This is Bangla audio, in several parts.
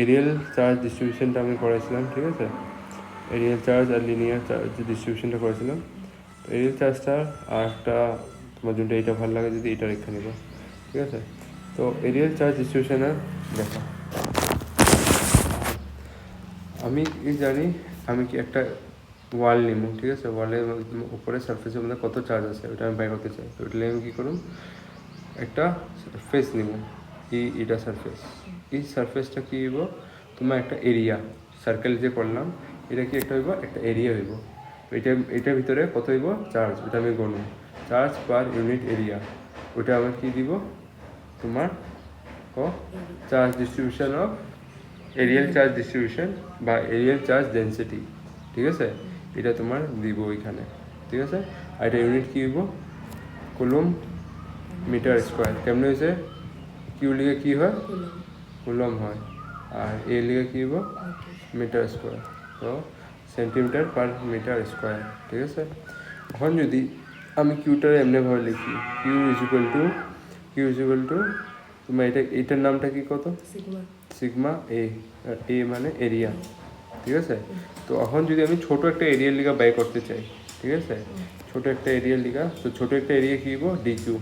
এরিয়াল চার্জ ডিস্ট্রিবিউশনটা আমি করেছিলাম, ঠিক আছে। এরিয়াল চার্জ আর লিনিয়ার চার্জ ডিস্ট্রিবিউশনটা করেছিলাম। তো এরিয়াল চার্জটা আর একটা তোমার জন্য এইটা ভালো লাগে যদি এটা রেখে নেবো, ঠিক আছে। তো এরিয়াল চার্জ ডিস্ট্রিবিউশনের দেখো, আমি কি জানি, আমি কি একটা ওয়াল নিব, ঠিক আছে। ওয়ালের উপরে সারফেসের মধ্যে কত চার্জ আছে ওটা আমি বাই করতে চাই। তো ওটা আমি কী করুন, একটা সারফেস নিব, এটা সারফেস। এই সারফেসটা কী হইব, তোমার একটা এরিয়া সার্কেল যে করলাম, এটা কি একটা হইব, একটা এরিয়া হইব। এটার ভিতরে কত হইব চার্জ, ওটা আমি গণব। চার্জ পার ইউনিট এরিয়া, ওটা আমার কী দিব, তোমার charge distribution of areal charge distribution বা এরিয়াল চার্জ ডেন্সিটি, ঠিক আছে। এটা তোমার দিব ওইখানে, ঠিক আছে। আর এটা ইউনিট কী হইব, কুলুম মিটার স্কোয়ার। কেমন হয়েছে, কিউ লিগে কী হয়, কুলম হয়, আর এ লিগে কী হইব, মিটার স্কোয়ার। তো সেন্টিমিটার পার মিটার স্কোয়ার, ঠিক আছে। এখন যদি আমি কিউটার এমনিভাবে লিখি, কিউ ইজ ইকুয়াল টু তোমার এটার নামটা কি কত, সিগমা এ, এ মানে এরিয়া, ঠিক আছে। তো এখন যদি আমি ছোট একটা এরিয়ার লিগা বাই করতে চাই, ঠিক আছে, ছোট একটা এরিয়ার লিগা, তো ছোট একটা এরিয়া কী হইব, ডি কিউ,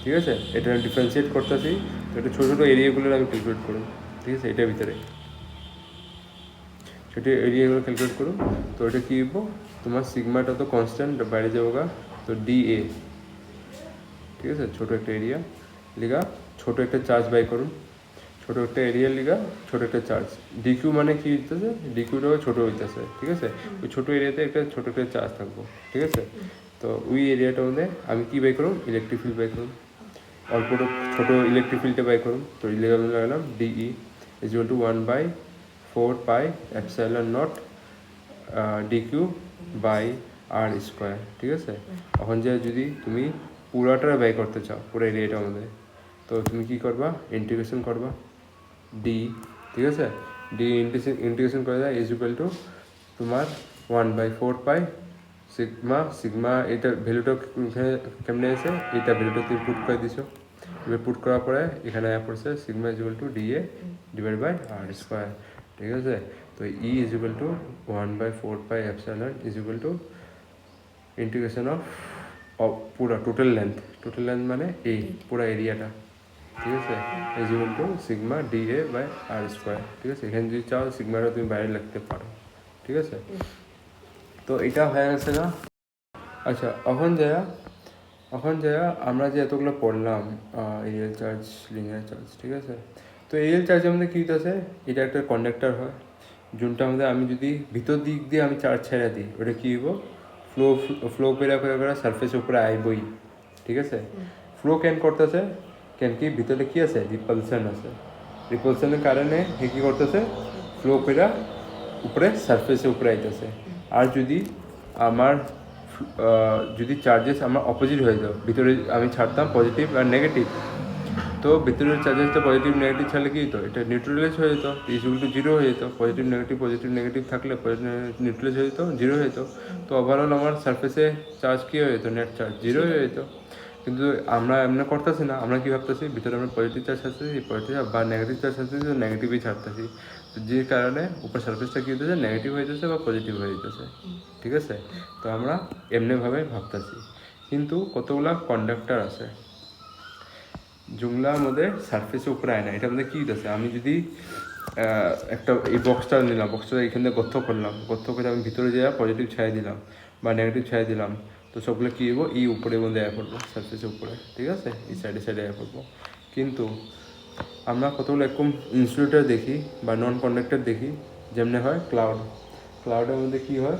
ঠিক আছে। এটা ডিফারেন্সিয়েট করতেছি, তো এটা ছোটো ছোটো এরিয়াগুলো আমি ক্যালকুলেট করুন, ঠিক আছে। এটার ভিতরে ছোটো এরিয়াগুলো ক্যালকুলেট করুন। তো এটা কী হইব, তোমার সিগমাটা তো কনস্ট্যান্ট বাইরে যাবোগা, তো ডি এ, ঠিক আছে। ছোটো একটা এরিয়া লিগা ছোটো একটা চার্জ বাই করুন, ছোটো একটা এরিয়া লিগা ছোটো একটা চার্জ। ডিকিউ মানে কি হইতেছে, ডিকিউটাও ছোটো হইতেছে, ঠিক আছে। ওই ছোটো এরিয়াতে একটা ছোটো একটা চার্জ থাকবো, ঠিক আছে। তো ওই এরিয়াটার মধ্যে আমি কী বাই করুন, ইলেকট্রিক ফিল্ড বাই করুন, অল্প ছোটো ইলেকট্রিক ফিল্ডটা বাই করুন। তো ইলেকট্রিক লাগালাম dE equal to 1/4 pi epsilon naught dq by R square, ঠিক আছে। এখন যে যদি তুমি পুরাটা ব্যয় করতে চাও, পুরো এরিয়াটার মধ্যে, তো তুমি কী করবা, ইন্টিগ্রেশন করবা ডি, ঠিক আছে। ডি ইন্টিগ্রেশন করে দেয় ইজ ইকুয়াল টু তোমার 1/4 পাই সিগমা এটা ভ্যালুটা কেমনে আছে, এটা ভ্যালুটা তুমি পুট করে দিছো। এবার পুট করার পরে এখানে পড়ছে sigma is equal to D A divide by R square, ঠিক আছে। তো E is equal to 1/4 pi epsilon is equal to integration of পুরা টোটাল লেন্থ মানে এ পুরা এরিয়াটা, ঠিক আছে, is equal to sigma D A by R square, ঠিক আছে। এখানে যদি চাও সিগমাটা তুমি বাইরে লিখতে পারো, ঠিক আছে। তো এটা হয়ে গেছে না। আচ্ছা, এখন যারা আমরা যে এতগুলো পড়লাম এরিয়াল চার্জ, লিনিয়ার চার্জ, ঠিক আছে। তো এরিয়াল চার্জের মধ্যে কী হইতেছে, এটা একটা কন্ডাক্টর হয়, যোনটা মধ্যে আমি যদি ভিতর দিক দিয়ে আমি চার্জ ছেড়ে দিই, ওটা কী হইব, ফ্লো করে সারফেসের উপরে আইবই, ঠিক আছে। ফ্লো কেন করতেছে, কেন কি ভিতরে কী আছে, রিপালশন আছে। রিপালশনের কারণে হে কী করতেছে, ফ্লো করে উপরে সারফেসের উপরে আইতেছে। আর যদি আমার যদি চার্জেস আমার অপোজিট হয়ে যাও, ভিতরে আমি ছাড়তাম পজিটিভ আর নেগেটিভ, তো ভিতরের চার্জেসটা পজিটিভ নেগেটিভ ছাড়লে কি হতো, এটা নিউট্রালাইজ হয়ে যেত, ইকুয়াল টু জিরো হয়ে যেত। পজিটিভ নেগেটিভ থাকলে নিউট্রালাইজ হয়ে যেত, জিরো হয়ে যেত। তো ওভারঅল আমার সারফেসে চার্জ কী হয়ে যেত, নেট চার্জ জিরো হয়ে যেত। কিন্তু আমরা এমনি করতেছি না, আমরা কী ভাবতেছি, ভিতরে আমরা পজিটিভ চার্জ ছাড়তেছি, পজিটিভ বা নেগেটিভ চার্জ ছাড়তেছি, তো নেগেটিভই ছাড়তেছি। তো যে কারণে উপর সারফেসটা কী হতেছে, নেগেটিভ হয়ে যেতেছে বা পজিটিভ হয়ে যেতেছে, ঠিক আছে। তো আমরা এমনিভাবে ভাবতেছি, কিন্তু কতগুলা কন্ডাক্টর আছে যেগুলোর মধ্যে সারফেসের উপরে আয় না। এটার মধ্যে কী হইতেছে, আমি যদি একটা এই বক্সটা নিলাম, বক্সটা এখানে গর্ত করলাম, গর্ত করে আমি ভিতরে যাওয়া পজিটিভ ছাই দিলাম বা নেগেটিভ ছাই দিলাম, তো সবগুলো কী হবো, এই উপরের মধ্যে আয় পড়বো, সারফেসের উপরে, ঠিক আছে, এই সাইডে আয় পড়বো। কিন্তু আমরা কতগুলো এরকম ইনসুলেটর দেখি বা নন কন্ডাক্টর দেখি, যেমনি হয় ক্লাউডের মধ্যে কী হয়,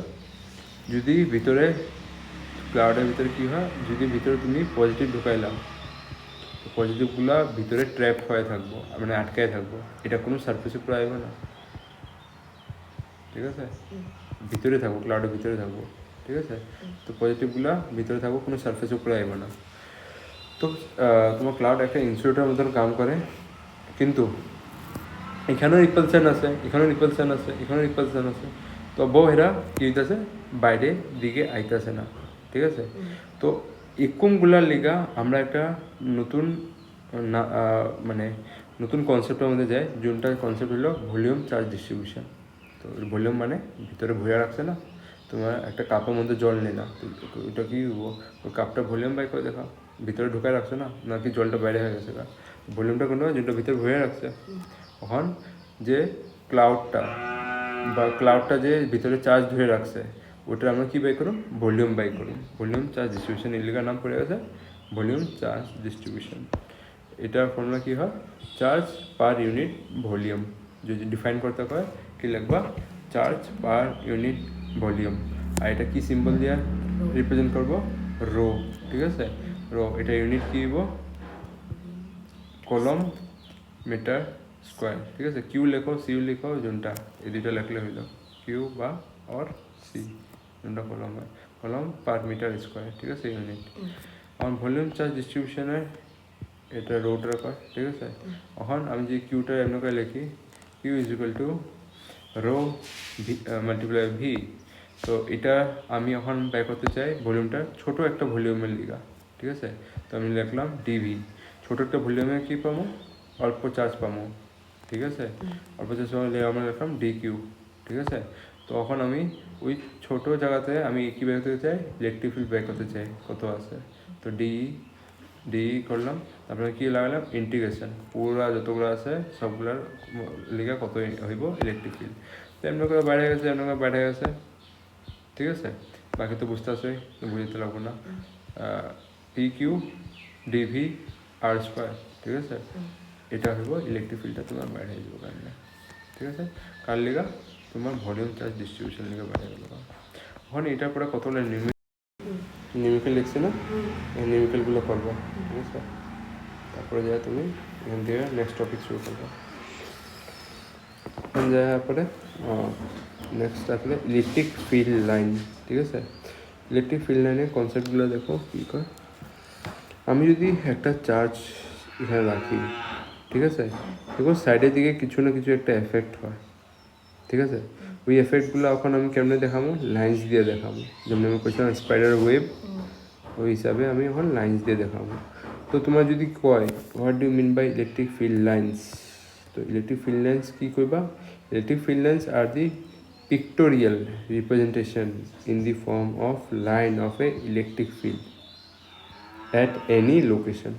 যদি ভিতরে ক্লাউডের ভিতরে কী হয়, যদি ভিতরে তুমি পজিটিভ ঢুকাইলাম, পজিটিভগুলো ভিতরে ট্র্যাপ হয়ে থাকবো, মানে আটকায় থাকবো, এটা কোনো সারফেসে উপরে আসবে না, ঠিক আছে। ভিতরে থাকবো, ক্লাউডের ভিতরে থাকবো, ঠিক আছে। তো পজিটিভগুলো ভিতরে থাকবো, কোনো সারফেসে উপরে আসবে না। তো তোমার ক্লাউড একটা ইনসুলেটর মতন কাম করে, কিন্তু এখানেও রিপালশন আছে, এখানেও রিপালশন আছে। তো এরা কী হইতেছে, বাইরে দিকে আইতেছে না, ঠিক আছে। তো এরকমগুলার লিগা আমরা একটা নতুন মানে নতুন কনসেপ্টের মধ্যে যায়, যোনটা কনসেপ্ট হলো ভলিউম চার্জ ডিস্ট্রিবিউশন। তো ভলিউম মানে ভিতরে ভরে রাখছে না, তোমার একটা কাপের মধ্যে জল নিলা, তো ওটা কি ওই কাপটা ভলিউম বাই করে দেখা, ভিতরে ঢুকায় রাখছে না, নাকি জলটা বাইরে হয়ে গেছে গা, ভলিউমটা কোনো যেটা ভিতরে ভরে রাখছে। তখন যে ক্লাউডটা যে ভিতরে চার্জ ধরে রাখছে, ওটা আমরা কী বাই করুম, ভলিউম বাই করুম। ভলিউম চার্জ ডিস্ট্রিবিউশন এলাকার নাম পড়ে গেছে ভলিউম চার্জ ডিস্ট্রিবিউশন। এটার ফর্মুলা কী হয়, চার্জ পার ইউনিট ভলিউম। যদি ডিফাইন করতে হয় কি লিখবা, চার্জ পার ইউনিট ভলিউম। আর এটা কি সিম্বল দিয়ে রিপ্রেজেন্ট করবো, রো। ঠিক আছে, রো, এটা ইউনিট কী হইব, কলম মিটার স্কোয়ার। ঠিক আছে, কিউ লেখো সিউ লেখো, যোনটা এই দুইটা লেখলে হইল কিউ বা অর সি, যোনটা কলম হয়, কলম পার মিটার স্কোয়ার। ঠিক আছে, ইউনিট। আমার ভলিউম চার্জ ডিস্ট্রিবিউশনের এটা রোটার কয়। ঠিক আছে, এখন আমি যে কিউটা এমন করে লিখি, q is equal to rho v multiply v. তো এটা আমি এখন বাই করতে চাই ভলিউমটা ছোটো একটা ভলিউমের লিগা। ঠিক আছে, তো আমি লিখলাম ডিভি, ছোটো একটা ভলিউমে কী পাবো, অল্প চার্জ পাবো। ঠিক আছে, অল্প চার্জ পাবো, আমরা লিখলাম ডি কিউ। ঠিক আছে, তো এখন আমি ওই ছোটো জায়গাতে আমি কী বের করতে চাই, ইলেকট্রিক ফিল্ড বের করতে চাই কত আছে। তো ডি করলাম, তারপরে কী লাগালাম, ইন্টিগ্রেশন, পুরা যতগুলো আছে সবগুলোর লিগা কত হইব ইলেকট্রিক ফিল্ড। তো এমনি করে বাইরে গেছে, এমনি করে বাইরে গেছে। ঠিক আছে, বাকি তো বুঝতে আসে, বুঝতে লাগবো না। পি কিউ ডিভি আর স্কোয়ার। ঠিক আছে, এটা হইব ইলেকট্রিক ফিল্ডটা তোমার বাইরে হয়ে যাবো কারণে। ঠিক আছে, কার লিগা, তোমার ভলিউম চার্জ ডিস্ট্রিবিউশন লিগা বাইরে গেল। এখন এটার পরে কতগুলো নিউমেরিক্যাল লিখছি না, এই নিউমেরিক্যালগুলো করবো। ঠিক আছে, তারপরে যা তুমি এখান থেকে নেক্সট টপিক শুরু করবো। এখন যাওয়ার পরে নেক্সট আসলে ইলেকট্রিক ফিল্ড লাইন। ঠিক আছে, ইলেকট্রিক ফিল্ড লাইনের কনসেপ্টগুলো দেখো কী করে। আমি যদি একটা চার্জ এখানে রাখি, ঠিক আছে, দেখো সাইডের দিকে কিছু না কিছু একটা এফেক্ট হয়। ঠিক আছে, ওই এফেক্টগুলো এখন আমি কেমনে দেখাবো, লাইন্স দিয়ে দেখাবো। যেমন আমি কইছিলাম স্পাইডার ওয়েব, ওই হিসাবে আমি এখন লাইন্স দিয়ে দেখাবো। তো তোমার যদি কয় what do mean by electric field lines, তো ইলেকট্রিক ফিল্ড লাইন্স কী করবা, electric field lines are the pictorial representation in the form of line of a electric field at any location.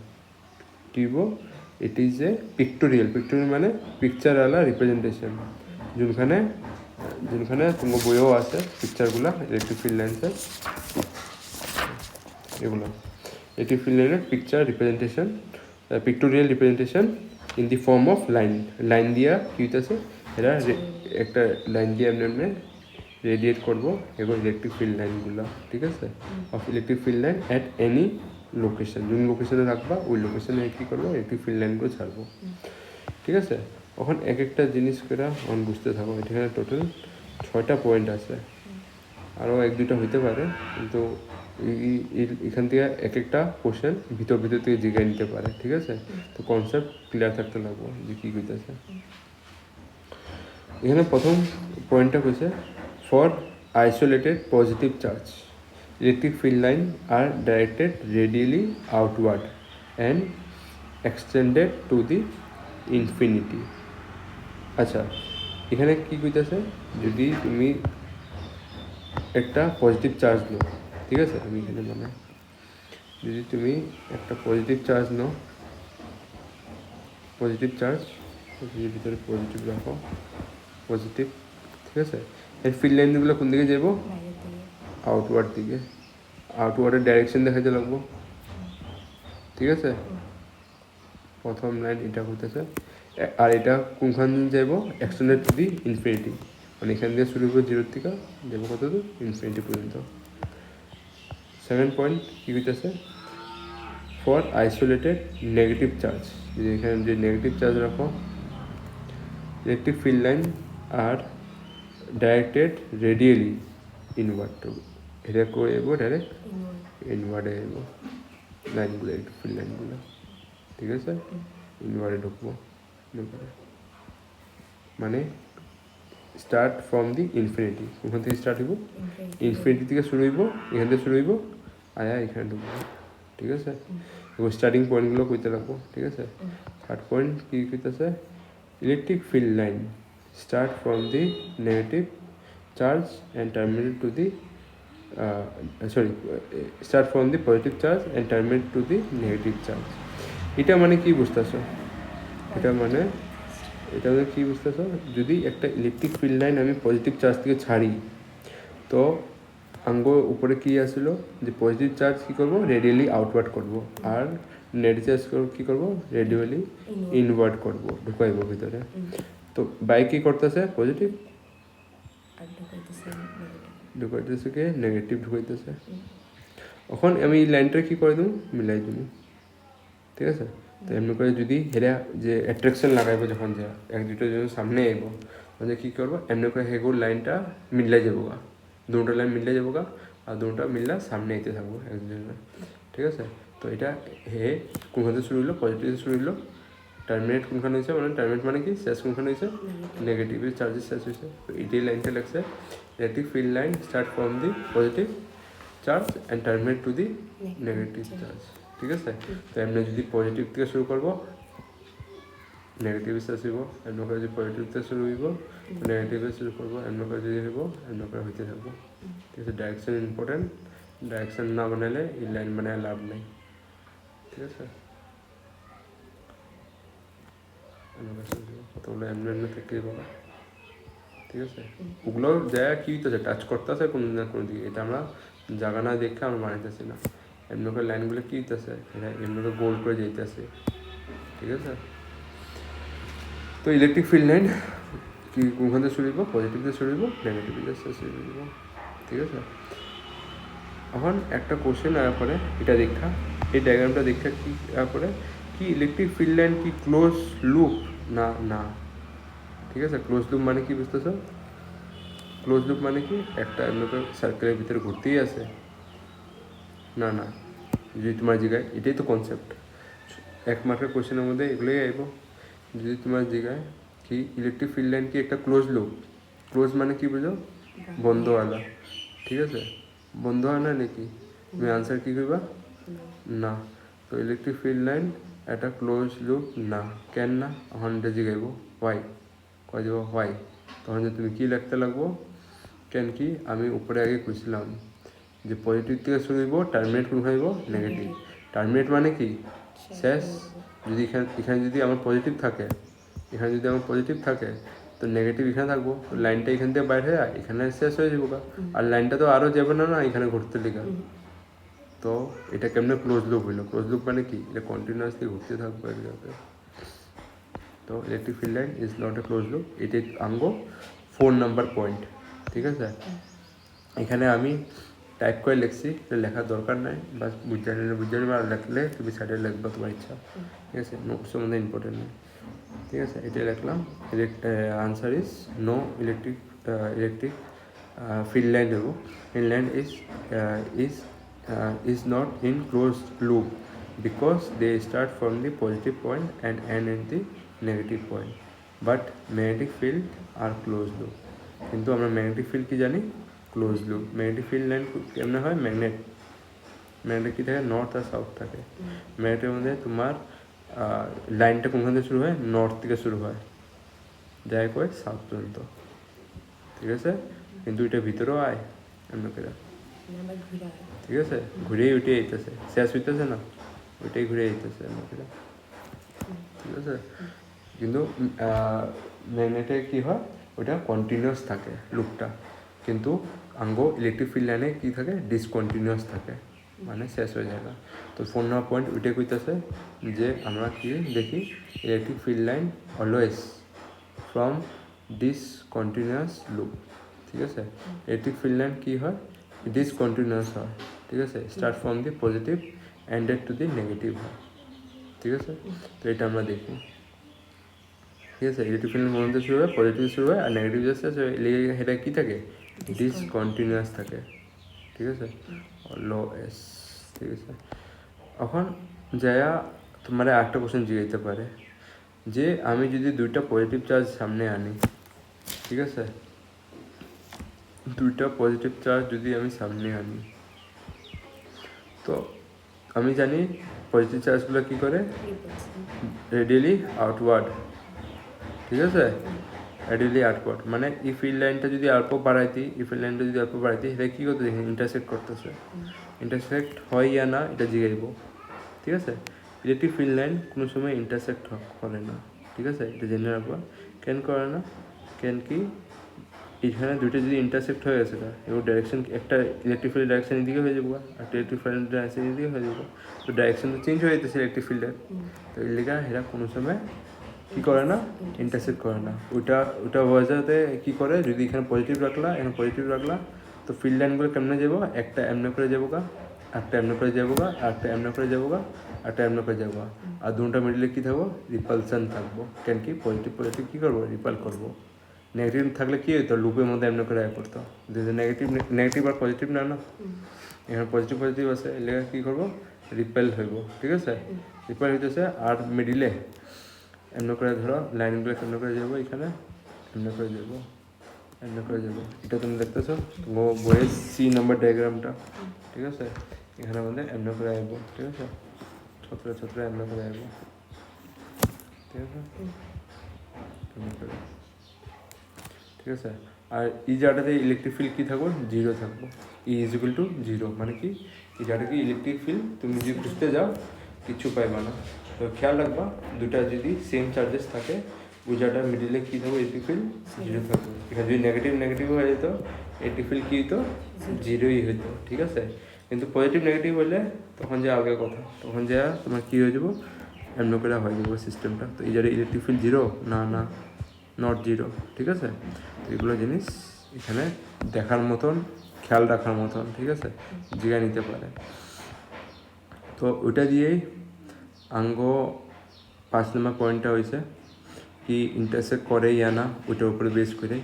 It is a pictorial মানে পিকচার वाला রিপ্রেজেন্টেশন, যোনখানে তোমার বইও আছে পিকচারগুলো ইলেকট্রিক ফিল্ড লাইন্সের, এগুলো ইলেকট্রিক ফিল্ড লাইনের picture representation, pictorial representation in the form of line দিয়া কী হইতেছে, এরা একটা লাইন দিয়ে এমনি রেডিয়েট করবো এবার ইলেকট্রিক ফিল্ড লাইনগুলো। ঠিক আছে, of electric field line at any location, যোন লোকেশনে রাখবা ওই লোকেশনে কী করবো, ইলেকট্রিক ফিল্ড লাইনগুলো ছাড়বো। ঠিক আছে, এখন এক একটা জিনিস করে অন বুঝতে থাকো। এখানে টোটাল 6টা পয়েন্ট আছে, আরও 1-2টা হইতে পারে, কিন্তু এখান থেকে এক একটা কোশ্চেন ভিতর থেকে জিগাই নিতে পারে। ঠিক আছে, তো কনসেপ্ট ক্লিয়ার থাকতে লাগবো যে কী কইতেছে। এখানে প্রথম পয়েন্টটা কইছে, for isolated positive charge electric field line are directed radially outward and extended to the infinity. আচ্ছা, এখানে কী কইতেছে, যদি তুমি একটা পজিটিভ চার্জ নাও, ঠিক আছে, আমি এখানে যদি তুমি একটা পজিটিভ চার্জ নাও, পজিটিভ চার্জ ভিতরে পজিটিভ রাখো, পজিটিভ। ঠিক আছে, এই ফিল্ড লাইনগুলো কোন দিকে যাবো, আউটওয়ার্ড দিকে, আউটওয়ার্ডের ডাইরেকশন দেখাতে লাগবো। ঠিক আছে, প্রথম লাইন এটা হইতেছে, আর এটা কোনখান যাব, এক্সটেন্ডেড টু দি ইনফিনিটি, মানে এখান থেকে শুরু করে 0 থেকে যাবো কত দূর, ইনফিনিটি পর্যন্ত। সেকেন্ড পয়েন্ট কী হইতেছে, ফর আইসোলেটেড নেগেটিভ চার্জ, যদি এখানে যে নেগেটিভ চার্জ রাখো, electric field line are directed radially inward, এটা করে যাবো ডাইরেক্ট ইনওয়ার্ডে যাবো লাইনগুলো, ইলেকট্রিক ফিল্ড লাইনগুলো। ঠিক আছে, ইনওয়ার্ডে ঢুকবো, মানে স্টার্ট ফ্রম দি ইনফিনিটি, ওখান থেকে স্টার্ট হইব, ইনফিনিটি থেকে শুরু হইব, এখান থেকে শুরু হইব, আয়া এখানে ঢুকবো। ঠিক আছে, স্টার্টিং পয়েন্টগুলো কইতে লাগবো, ঠিক আছে। থার্ড পয়েন্ট কী কইতেছে, electric field line start from the negative charge and terminate to the start from the positive charge and terminate to the negative charge. এটা মানে কি বুঝতেছো? এটা মানে কি বুঝতেছো, যদি একটা ইলেকট্রিক ফিল্ড লাইন আমি পজিটিভ চার্জ থেকে ছাড়ি, তো আঙ্গ উপরে কী আসলো, যে পজিটিভ চার্জ কী করবো, রেডিয়ালি আউটওয়ার্ড করবো, আর নেগেটিভ চার্জ কী করবো, রেডিয়ালি ইনওয়ার্ড করবো, ঢুকাইবো ভিতরে। তো বাইক কী করতেছে, পজিটিভ ঢুকাইতেছে, কে নেগেটিভ ঢুকাইতেছে। এখন আমি এই লাইনটা কী করে দেবো, মিলাই দেবো, ঠিক আছে। তো এমনি করে যদি হেরা যে অ্যাট্রাকশন লাগাইবো, যখন যে এক দুটো যখন সামনে আইব, তাহলে কী করবো, এমনি করে হেগুর লাইনটা মিলাই যাবো গা, দুটো লাইন মিলে যাবো গা, আর দুটা মিললে সামনে আইতে থাকবো একজনের, ঠিক আছে। তো এটা হে কোনখানে শুরু হলো, পজিটিভ শুরু হলো, টার্মিনেট কোনখানে হয়েছে, মানে টার্মিনেট মানে কি, শেষ কোনখানে হয়েছে, নেগেটিভের চার্জেস শেষ হয়েছে। তো এটাই লাইনটা লাগছে, electric field line start from the positive charge and terminate to the negative charge, ঠিক আছে। তো এমনি যদি পজিটিভ থেকে শুরু করবো, নেগেটিভ শেষ হইব, এমনি করে যদি পজিটিভ থেকে শুরু হইব, নেগেটিভে শুরু করবো, এমনি করে যদি হইব, এমনি করে হইতে থাকবো, ঠিক আছে। ডাইরেকশন ইম্পর্টেন্ট, ডাইরেকশন না বানালে এই লাইন বানায় লাভ নেই, ঠিক আছে। কতগুলো এমনি এমনি থেকে বলা, ঠিক আছে। ওগুলো যা কি হইতেছে, টাচ করতেছে কোনো না কোনো দিকে, এটা আমরা জায়গা না দেখে আমরা বানাইতেছি না। এমনি করে লাইনগুলো কী হইতেছে, এটা এমনি করে গোল করে যাইতেছে, ঠিক আছে। তো ইলেকট্রিক ফিল্ড লাইন কি কোনখান থেকে শুরু হইব, পজিটিভ দিয়ে শুরু হইব, নেগেটিভ দিয়ে শুরু হইব, ঠিক আছে। এখন একটা কোশ্চেন আসার পরে এটা দেখা, এই ডায়াগ্রামটা দেখা কি আসার পরে, কি ইলেকট্রিক ফিল্ড লাইন কি ক্লোজ লুপ না, না, ঠিক আছে। ক্লোজ লুপ মানে কি বুঝতেছ, ক্লোজ লুপ মানে কি, একটা এমনি সার্কেলের ভিতরে ঘুরতেই আছে, না না, যদি তোমার জায়গায়, এটাই তো কনসেপ্ট, এক মার্কের কোশ্চেনের মধ্যে এগুলোই আইব। যদি তোমার জায়গায় কি ইলেকট্রিক ফিল্ড লাইন কি একটা ক্লোজ লুপ, ক্লোজ মানে কি বুঝো, বন্ধ আলা, ঠিক আছে, বন্ধ হয় না নাকি, তুমি আনসার কী করবা, না। তো ইলেকট্রিক ফিল্ড লাইন একটা ক্লোজ লুপ না, কেন না, এখন এটা জিগাইব হোয়াই, কয়ে যাব হোয়াই, তখন যে তুমি কী লিখতে লাগবো, কেন কি আমি উপরে আগে কইছিলাম যে পজিটিভ থেকে শুরু হইব, টার্মিনেট কোন হইব, নেগেটিভ। টার্মিনেট মানে কি, শেষ। যদি এখানে যদি আমার পজিটিভ থাকে, এখানে যদি আমার পজিটিভ থাকে, তো নেগেটিভ এখানে থাকবো, লাইনটা এখান থেকে বাইরে হয়ে এখানে শেষ হয়ে যাবো, আর লাইনটা তো আরও যাবে না, না এখানে ঘুরতে লেগে। তো এটা কেমনে ক্লোজ লুপ হইলো, ক্লোজ লুপ মানে কি, এটা কন্টিনিউয়াসলি ঘুরতে থাকবে এক জায়গায়। তো electric field line is not a close loop, এটি আঙ্গ 4 নাম্বার পয়েন্ট, ঠিক আছে। এখানে আমি টাইপ করে লিখছি, লেখার দরকার নাই, বাস বুঝে নিলে আর লিখলে তুমি সাইডে লিখবা তোমার ইচ্ছা, ঠিক আছে, নোটসের মধ্যে ইম্পর্টেন্ট নেই, ঠিক আছে। এটাই লিখলাম, answer is no electric field line দেবো, field line is not in closed loop because they start from the positive point and end in the negative point, but magnetic field are closed loop. কিন্তু আমরা ম্যাগনেটিক ফিল্ড কি জানি, close loop. Magnetic field line কেমনে হয়, ম্যাগনেট কি থাকে, নর্থ আর সাউথ থাকে। ম্যাগনেটের মধ্যে তোমার লাইনটা কোনখান থেকে শুরু হয়, নর্থ থেকে শুরু হয়, যায় কয় সাউথ পর্যন্ত, ঠিক আছে। কিন্তু এটা ভিতরেও আয় এমন করে, ঠিক আছে, ঘুরে উঠে যেতেছে, শেষ হইতেছে না, ওইটাই ঘুরে যেতেছে এমন করে, ঠিক আছে। কিন্তু ম্যাগনেটে কী হয়, ওটা কন্টিনিউয়াস থাকে লুপটা, কিন্তু আঙ্গ ইলেকট্রিক ফিল্ড লাইনে কী থাকে, ডিসকন্টিনিউয়াস থাকে, মানে শেষ হয়ে যায় না। তো 4 নম্বর পয়েন্ট ওইটাই কইতেছে যে আমরা কি দেখি, electric field line always from discontinuous loop, ঠিক আছে। ইলেকট্রিক ফিল্ড লাইন কী হয়, ডিসকন্টিনিউয়াস হয়, ঠিক আছে, start from the positive ended to the negative হয়, ঠিক আছে। তো এটা আমরা দেখি, ঠিক আছে। ইলেকট্রিক ফিল্ড মধ্যে শুরু হয়, পজিটিভ শুরু হয়, আর নেগেটিভ যাচ্ছে এটা কী থাকে, ডিসকন্টিনিউয়াস থাকে, ঠিক আছে, লো এস, ঠিক আছে। এখন যায়া তোমার একটা কোশ্চেন জিগাইতে পারে যে আমি যদি দুইটা পজিটিভ চার্জ সামনে আনি, ঠিক আছে, দুইটা পজিটিভ চার্জ যদি আমি সামনে আনি, তো আমি জানি পজিটিভ চার্জগুলো কী করে রেডিয়ালি আউটওয়ার্ড, ঠিক আছে, রেডিয়ালি আউটওয়ার্ড মানে এই ফিল্ড লাইনটা যদি অল্প বাড়াইতি, এই ফিল্ড লাইনটা যদি অল্প বাড়াইতি এটা কী করতে ইন্টারসেক্ট করতেছে, ইন্টারসেক্ট হয় ইয়া না এটা জিগাইব, ঠিক আছে। ইলেকট্রিক ফিল্ড লাইন কোনো সময় ইন্টারসেক্ট করে না, ঠিক আছে, এটা জেনে রাখবা। কেন করে না, কেন কি এখানে দুইটা যদি ইন্টারসেক্ট হয়ে গেছে না, এবং ডাইরেকশন একটা ইলেকট্রিক ফিল্ডের ডাইরেকশন এদিকে হয়ে যাবো, একটা ইলেকট্রিক ফিল্ডের ডাইরেকশন এদিকে হয়ে যাবো, তো ডাইরেকশন তো চেঞ্জ হয়ে যেতেছে ইলেকট্রিক ফিল্ডের, তো এর লেগে এরা কোনো সময় কী করে না ইন্টারসেক্ট করে না। ওটা ওয়াজাতে কী করে, যদি এখানে পজিটিভ রাখলা, এখানে পজিটিভ রাখলা, তো ফিল্ড লাইনগুলো কেমনে যাবো, একটা এমনে করে যাবো গা, একটা এমনে করে যাবো গা, একটা এমনে করে যাবো গা, একটা এমনে করে যাবো, আর দুটা মিডলে কী থাকবো রিপালশন থাকবো। কেন কি পজিটিভ পজিটিভ কী করবো রিপাল করবো, নেগেটিভ থাকলে কী হতো লুপের মধ্যে এমনি করে করতো, যদি নেগেটিভ আর পজিটিভ না না, এখানে পজিটিভ পজিটিভ আছে এর লেগে কী করবো রিপেল হইব, ঠিক আছে, রিপেল হইতেছে। আর মিডিলে এমনি করে ধরো লাইনগুলো কেমন করে যাবো, এখানে এমনি করে যাবো, এমনি করে যাবো, এটা তুমি দেখতেছো বইয়ের সি নাম্বার ডায়াগ্রামটা, ঠিক আছে, এখানে আমাদের এমনি করে আসবো, ঠিক আছে, ছত্রে এমনি করে আসবো, ঠিক আছে, এমনি করে, ঠিক আছে। আর এই জায়গাটাতে ইলেকট্রিক ফিল্ড কী থাকবো জিরো থাকবো, ই ইজ ইকুয়াল টু জিরো, মানে কি এই জায়গাটাকে ইলেকট্রিক ফিল্ড তুমি যদি খুঁজতে যাও কিছু পাইবা না। তো খেয়াল রাখবা দুটা যদি সেম চার্জেস থাকে ওই জায়গাটার মিডিলে কী থাকবো ইলেকট্রিক ফিল্ড জিরো থাকবে। এখানে যদি নেগেটিভ হয়ে যেত ইলেকট্রিক ফিল্ড কী হতো জিরোই হতো, ঠিক আছে। কিন্তু পজিটিভ নেগেটিভ হলে তখন যে আগে কথা, তখন যা তোমার কী হয়ে যাবো এমন করে হয়ে যাবো সিস্টেমটা। তো এই জায়গায় ইলেকট্রিক ফিল্ড জিরো না নট জিরো, ঠিক আছে। তো এগুলো জিনিস এখানে দেখার মতন, খেয়াল রাখার মতন, ঠিক আছে, জিগা নিতে পারে। তো ওইটা দিয়েই আঙ্গ 5 নম্বর পয়েন্টটা হয়েছে কি ইন্টারসেক্ট করে ইয়া না, ওইটার উপরে বেস করে।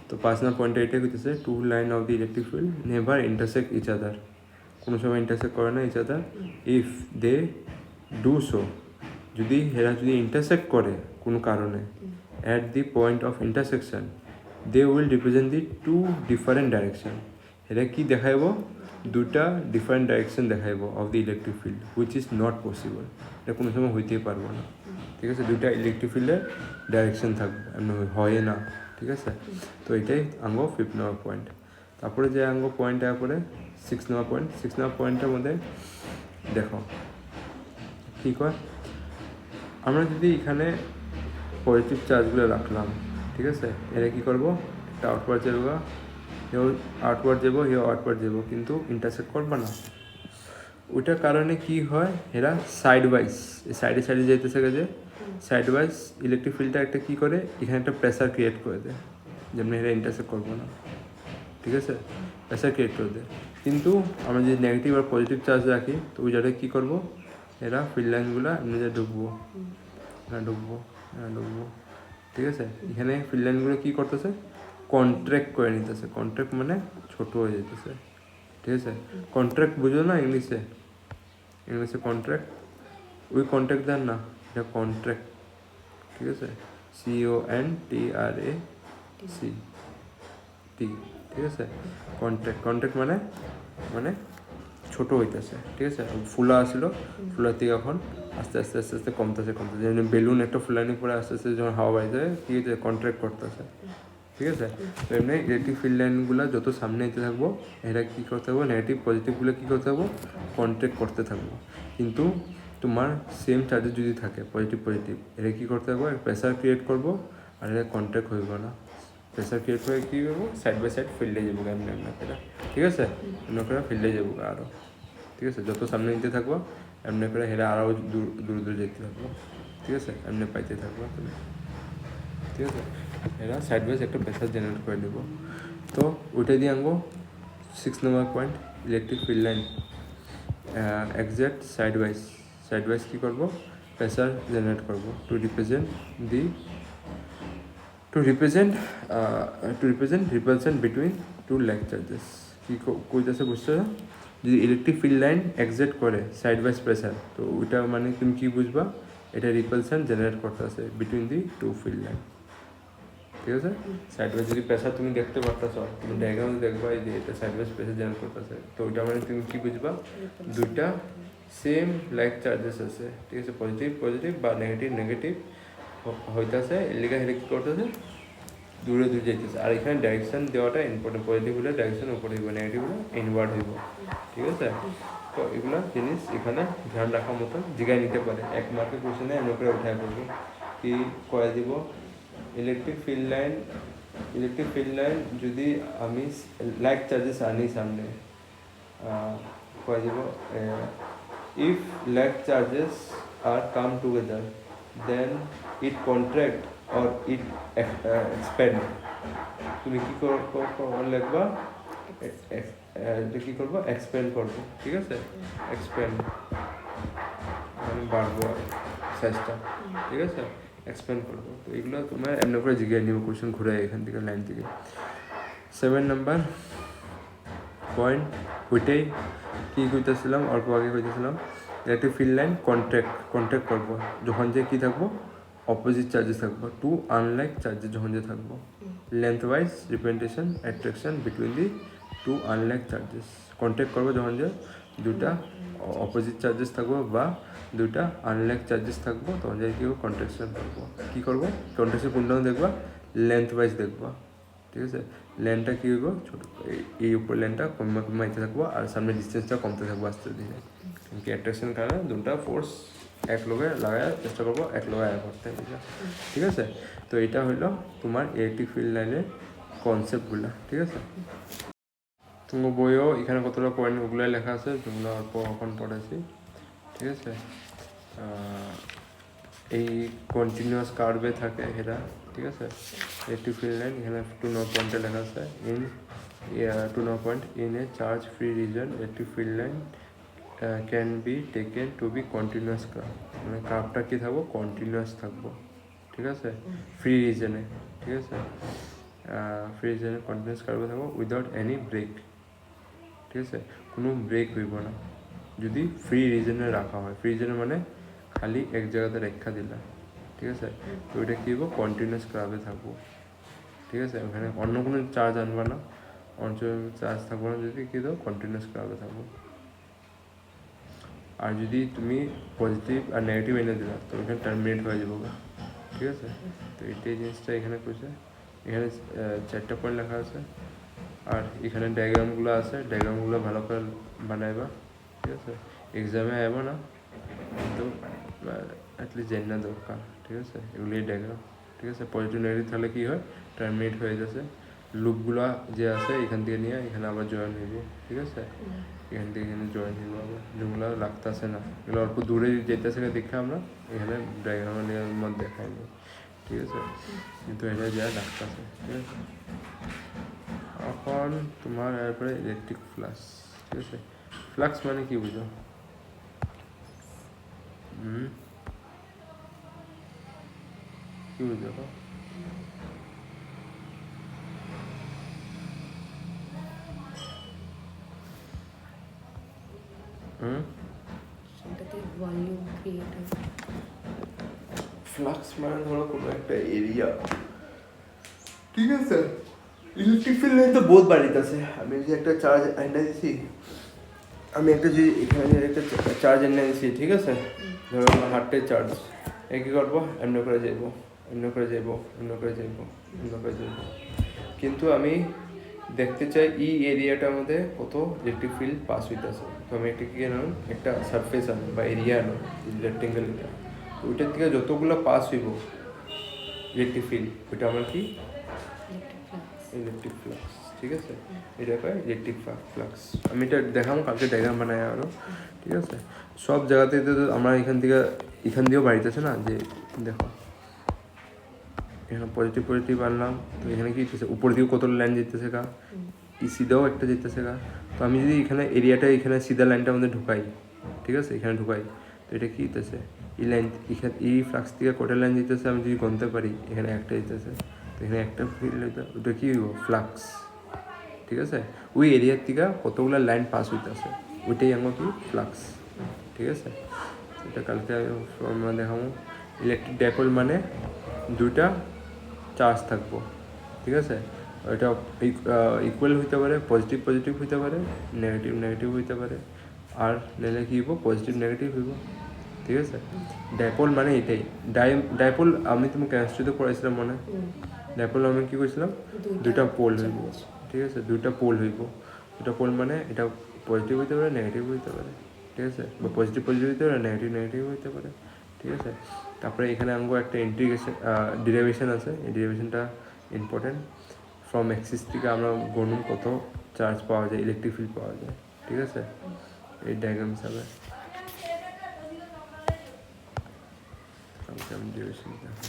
তো 5 নম্বর পয়েন্টটা এটাই হইতেছে two line of the electric field never intersect each other, কোনো সময় ইন্টারসেক্ট করে না each other. If they do so, যদি এরা যদি ইন্টারসেক্ট করে কোনো কারণে at the point of intersection they will represent the two different direction, এটা কি দেখাইব দুটা ডিফারেন্ট ডাইরেকশন দেখাইব of the electric field which is not possible, এটা কোনো সময় হইতেই পারবো না, ঠিক আছে। দুইটা ইলেকট্রিক ফিল্ডের ডাইরেকশন থাকবে এমন হয় না, ঠিক আছে। তো এটাই আঙ্গ 5 নম্বর পয়েন্ট। তারপরে যে আঙ্গ পয়েন্ট তারপরে 6 নম্বর পয়েন্ট, 6 নম্বর পয়েন্টের মধ্যে দেখো কী কয়, আমরা যদি এখানে পজিটিভ চার্জগুলো রাখলাম, ঠিক আছে, এরা কী করবো একটা আউটওয়ার্ড যাবো, কেউ আউটওয়ার্ড যাবো কেউ আউটওয়ার্ড যাবো, কিন্তু ইন্টারসেক্ট করবে না। ওইটার কারণে কি হয় এরা সাইড ওয়াইজ সাইডে যাইতেছে যে সাইড ওয়াইজ ইলেকট্রিক ফিল্ডটা একটা কী করে এখানে একটা প্রেসার ক্রিয়েট করে দেয়, যেমন এরা ইন্টারসেক্ট করবো না, ঠিক আছে, প্রেসার ক্রিয়েট করে দেয়। কিন্তু আমরা যদি নেগেটিভ আর পজিটিভ চার্জ রাখি তো ওই জায়গায় কী করবো এরা ফিল্ড লাইনগুলো এমনি যে ঢুকবো, ঠিক আছে। এখানে ফিল্ড লাইনগুলো কী করতেছে কন্ট্রাক্ট করে নিতেছে, কন্ট্রাক্ট মানে ছোট হয়ে যেতেছে, ঠিক আছে। কন্ট্রাক্ট বুঝো না ইংলিশে কন্ট্রাক্ট, ওই কন্ট্রাক্ট দেন না, এটা কন্ট্রাক্ট, ঠিক আছে, CONTRACT, ঠিক আছে। কন্ট্রাক্ট মানে ছোটো হইতেছে, ঠিক আছে। ফুলা আসলো ফুলার থেকে এখন আস্তে আস্তে কমতেছে যেমন বেলুন একটা ফুলানি পরে আস্তে আস্তে যখন হাওয়া বাইরে কী হচ্ছে কন্ট্রাক্ট করতেছে, ঠিক আছে। তো এমনি ইলেকট্রিক ফিল্ড লাইনগুলো যত সামনে যেতে থাকবো এরা কী করতে থাকবো নেগেটিভ পজিটিভগুলো কী করতে থাকবো কন্ট্রাক্ট করতে থাকবো। কিন্তু তোমার সেম চার্জেস যদি থাকে পজিটিভ এরা কী করতে থাকবো প্রেসার ক্রিয়েট করবো আর এরা কন্ট্রাক্ট হইব না। প্রেসার ক্রিয়েট করে কী করবো সাইড বাই সাইড ফিল্ডে যাবো এমনি করে, ঠিক আছে, এমনি করে ফিল্ডে যাবো আরও, ঠিক আছে। যত সামনে নিতে থাকবো এমনি করে হেরা আরও দূর যেতে থাকবো, ঠিক আছে, এমনি পাইতে থাকবো তুমি, ঠিক আছে। এরা সাইড ওয়াইজ একটা প্রেসার জেনারেট করে নেব। তো ওইটা দিয়ে আনবো 6 number point electric field line exact side wise কী করবো প্রেসার জেনারেট করবো to represent repulsion between two like charges. কী কইতেছে বুঝছো, যদি ইলেকট্রিক ফিল্ড লাইন এক্সাক্ট করে সাইড ওয়াইজ প্রেসার তো ওইটা মানে তুমি কী বুঝবা এটা রিপালশন জেনারেট করতেছে between the two field line, ঠিক আছে। সাইড ওয়াইজ যদি প্রেসার তুমি দেখতে পারতেছো তুমি ডায়াগ্রামে দেখবা যে এটা সাইড ওয়াইজ প্রেসার জেনারেট করতেছে, তো ওইটা মানে তুমি কী বুঝবা দুইটা সেম লাইক চার্জেস আছে, ঠিক আছে, পজিটিভ পজিটিভ বা নেগেটিভ নেগেটিভ হইতেছে, এর লিগে হেলে কী করতেছে দূরে দূরে যাইতেছে। আর এখানে ডাইরেকশন দেওয়াটা ইম্পর্টেন্ট, পজিটিভ হলে ডাইরেকশন উপরে হইব, নেগেটিভ হলে ইনওয়ার্ড হইব, ঠিক আছে। তো এগুলো জিনিস এখানে ধ্যান রাখার মতো জিগায় নিতে পারে। 1 মার্কের কোশ্চেনে এমন করে উঠায় করবো কি কয়ে দিব ইলেকট্রিক ফিল্ড লাইন যদি আমি লাইক চার্জেস আনি সামনে কয়ে দিব if like charges are come together then it contract or it expand. তুমি কী লিখবা কী করবো এক্সপ্যান্ড করবো, ঠিক আছে, এক্সপ্যান্ড মানে বাড়বো সাইজটা, ঠিক আছে, এক্সপ্যান্ড করবো। তো এগুলো তোমার এমনি করে জিজ্ঞাসা নিব কোশ্চেন ঘুরে এখান থেকে লাইন থেকে। 7 নাম্বার পয়েন্ট ওইটাই কী কইতেছিলাম অল্প আগে কইতেছিলাম, ইলেকট্রিক ফিল্ড লাইন কন্ট্যাক্ট করবো যখন যে কী থাকবো অপোজিট চার্জেস থাকবো, টু আনলাইক চার্জেস যখন যে থাকবো, lengthwise representation attraction between the two unlike charges. Contact করবো যখন যে দুটা অপোজিট চার্জেস থাকবো বা দুটা আনলাইক চার্জেস থাকবো, তখন যে কী করবো কন্ট্রাকশন করবো। কী করবো কন্ট্রাকশন কোনটা দেখবা লেন্থ ওয়াইজ দেখবা, ঠিক আছে। লেনটা কী হইব ছোটো, এই উপর লেনটা কমাইতে থাকবো আর সামনে ডিস্টেন্সটা কমতে থাকবো আস্তে ধীরে। কি অ্যাট্রাকশন কারণে দুটা ফোর্স এক লগে লাগায় চেষ্টা করবো এক লগে আয়া করতে, ঠিক আছে। তো এটা হইলো তোমার ইলেকট্রিক ফিল্ড লাইনের কনসেপ্টগুলো, ঠিক আছে। তোমার বইও এখানে কতটা পয়েন্ট ওগুলো লেখা আছে যেগুলো অল্প এখন পড়েছি, ঠিক আছে। এই কন্টিনিউয়াস কার্ভে থাকে এরা, ঠিক আছে। ইলেকট্রিক ফিল্ড লাইন এখানে 2 নম্বর পয়েন্টে লেখা আছে in 2 number point in a charge free region electric field line can be taken to be continuous curve, মানে কার্ভটা কী থাকবো কন্টিনিউয়াস থাকবো, ঠিক আছে, ফ্রি রিজনে, ঠিক আছে। ফ্রি রিজনে কন্টিনিউয়াস কার্ভে থাকবো উইদাউট এনি ব্রেক, ঠিক আছে, কোনো ব্রেক হইব না যদি ফ্রি রিজনে রাখা হয়। ফ্রি রিজনে মানে খালি এক জায়গাতে রেখা দিলা, ঠিক আছে। তো ওইটা কী হইব কন্টিনিউয়াস কার্ভে থাকবো, ঠিক আছে। ওখানে অন্য কোনো চার্জ আনবা না, অন্য চার্জ থাকবো না, যদি কী দাও কন্টিনিউয়াস কার্ভে থাকবো। আর যদি তুমি পজিটিভ আর নেগেটিভ এনে দিলা তো এখানে টার্মিনেট হয়ে যাবো, ঠিক আছে। তো এইটাই জিনিসটা এখানে করছে, এখানে 4টা পয়েন্ট লেখা আছে আর এখানে ডায়াগ্রামগুলো আছে, ডায়াগ্রামগুলো ভালো করে বানাইবা, ঠিক আছে। এক্সামে আইব না কিন্তু অ্যাটলিস্ট জানা দরকার, ঠিক আছে, এগুলি ডায়াগ্রাম, ঠিক আছে। পজিটিভ নেগেটিভ তাহলে কী হয় টার্মিনেট হয়ে যাচ্ছে, লুপগুলো যে আছে এখান থেকে নিয়ে এখানে আবার জয়েন হইব, ঠিক আছে, এখান থেকে এখানে জয়েন হইব আবার, যেগুলো লাগতেছে না এগুলো অল্প দূরে যেতেছে দেখে আমরা এখানে ডায়াগ্রামের মধ্যে দেখাই নিই, ঠিক আছে, কিন্তু এটা যা লাগতেছে, ঠিক আছে। এখন তোমার এরপরে ইলেকট্রিক ফ্লাক্স, ঠিক আছে। ফ্লাক্স মানে কি বুঝো? কি বুঝো? ফ্লাক্স মানে ধরো কোনো একটা এরিয়া, ঠিক আছে। ইলেকট্রিক ফিল্ড লাইন তো বহুত বাড়িতে আছে। আমি যে একটা চার্জ এনে দিছি, আমি একটা যে এখানে একটা চার্জ এনে দিছি, ঠিক আছে, ধরো আমার হার্টের চার্জ, এ কী করবো এমনি করে যাইব, এমনি করে যাইব, এমনি করে যাইব, এমনি করে যাইব। কিন্তু আমি দেখতে চাই এই এরিয়াটার মধ্যে কত ইলেকট্রিক ফিল্ড পাস হইতেছে। তো আমি একটা কী আনো একটা সারফেস আনো বা এরিয়া আনো রেক্টেঙ্গেল এটা, তো ওইটার থেকে যতগুলো পাস হইব ইলেকট্রিক ফিল্ড ওইটা আমার কি ইলেকট্রিক ফ্লাক্স, ঠিক আছে। এটা কয় ইলেকট্রিক ফ্লাক্স। আমি এটা দেখাবো কালকে ডায়াগ্রাম বানাই আরও, ঠিক আছে। সব জায়গাতে তো আমরা এখান দিয়েও বাড়িতেছে না, যে দেখো এখানে পজিটিভ আনলাম, তো এখানে কি হচ্ছে উপর দিকে কত লাইন যেতেছে গা, সিধাও একটা যেতেছে গা। তো আমি যদি এখানে এরিয়াটা এখানে সিধা লাইনটা আমাদের ঢুকাই, ঠিক আছে, এখানে ঢুকাই, তো এটা কী যেতেছে এই লাইন, এখানে এই ফ্লাক্স থেকে কটা লাইন যেতেছে আমি যদি গণতে পারি, এখানে একটা যেতেছে, তো এখানে একটা ফিল্ড ওটা কী হইব ফ্লাক্স, ঠিক আছে। ওই এরিয়ার থেকে কতগুলো লাইন পাস হইতেছে ওইটাই আমার কি ফ্লাক্স, ঠিক আছে। এটা কালকে দেখাবো। ইলেকট্রিক ডাইপোল মানে দুইটা চার্জ থাকবো, ঠিক আছে। ওইটা ইকুয়াল হইতে পারে, পজিটিভ হইতে পারে, নেগেটিভ হইতে পারে। আর নিলে কী হইব পজিটিভ নেগেটিভ হইব, ঠিক আছে। ডাইপোল মানে এটাই, ডাইপোল আমি তোমাকে কেমিস্ট্রিতে পড়াইছিলাম মনে, ডাইপোল আমি কী করছিলাম, দুইটা পোল হইব, ঠিক আছে, দুইটা পোল হইব। দুটা পোল মানে এটা পজিটিভ হইতে পারে, নেগেটিভ হইতে পারে, ঠিক আছে, বা পজিটিভ পজিটিভ হইতে পারে, নেগেটিভ নেগেটিভ হইতে পারে, ঠিক আছে। তারপরে এখানে আমগো একটা ইন্টিগ্রেশন ডিরাইভেশন আছে, এই ডিরাইভেশনটা ইম্পর্টেন্ট। ফ্রম অ্যাক্সিস থেকে আমরা গণুন কত চার্জ পাওয়া যায়, ইলেকট্রিক ফিল্ড পাওয়া যায়, ঠিক আছে, এই ডায়াগ্রাম হিসাবে ডিরাইভেশনটা।